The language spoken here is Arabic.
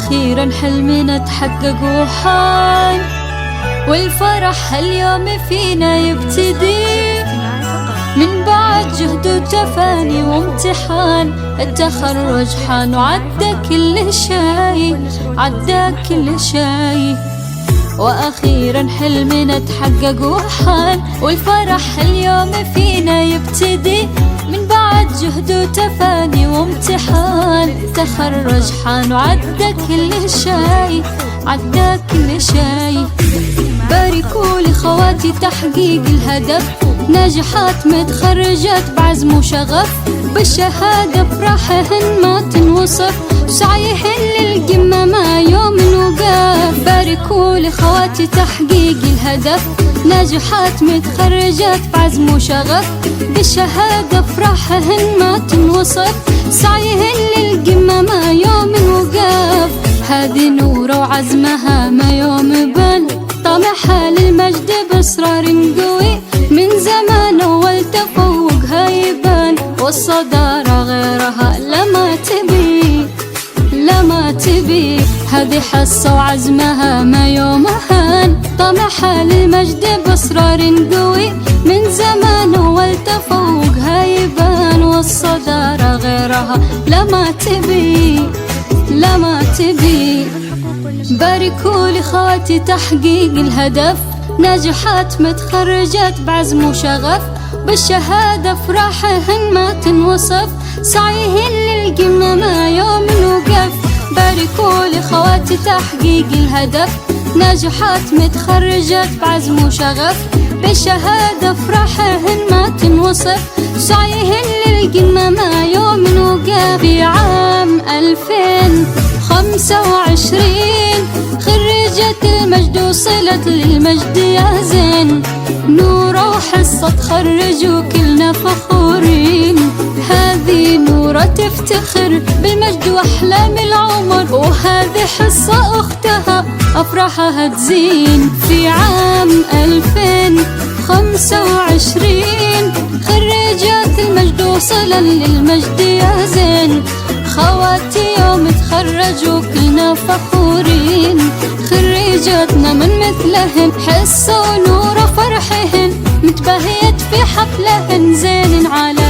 وأخيرا حلمنا تحقق وحان، والفرح هاليوم فينا يبتدي من بعد جهد وتفاني وامتحان. التخرج حان وعدى كل شي، عدى كل شي، وأخيرا حلمنا تحقق وحان، والفرح اليوم فينا يبتدي من بعد جهد وتفاني وامتحان. تخرج حان وعدى كل شي، عدى كل شي. باركوا لخواتي تحقيق الهدف، ناجحات متخرجات بعزم وشغف، بالشهادة فرحهن ما تنوصف، سعيهن للقمة ما يوم نوقف. باركوا لخواتي تحقيق الهدف، ناجحات متخرجات بعزم وشغف، بالشهادة فرحهن ما تنوصف، سعيهن للقمة ما يوم نوقف. هذه نورة وعزمها ما يوم بان، طمحها للمجد بإصرار قوي، من زمان أول تفوقها يبان، والصدارة غيرها لما تبي، لما تبي. هذه حصة وعزمها ما يوم هان، طمحها للمجد بإصرار قوي، من زمان أول تفوقها يبان، والصدارة غيرها لما تبي، لما تبي. باركوا لخواتي تحقيق الهدف، ناجحات متخرجات بعزم وشغف، بالشهادة فرحهن ما تنوصف، سعيهن للقمة ما يوم نوقف. باركوا لخواتي تحقيق الهدف، ناجحات متخرجات بعزم وشغف، بالشهادة فرحهن ما تنوصف، سعيهن للقمة ما يوم نوقف. في عام 2025 خريجة المجد وصلت للمجد يا زين، نورة وحصة تخرجوا كلنا فخورين. هذه نورة تفتخر بالمجد وأحلام العمر، وهذه حصة أختها أفراحها تزين. في عام 2025 خريجات المجد وصلن للمجد يا زين، خواتي يوم تخرجوا كلنا فخورين. خريجاتنا من مثلهن حصة ونورة فرحهن، متباهية في حفلهن زين على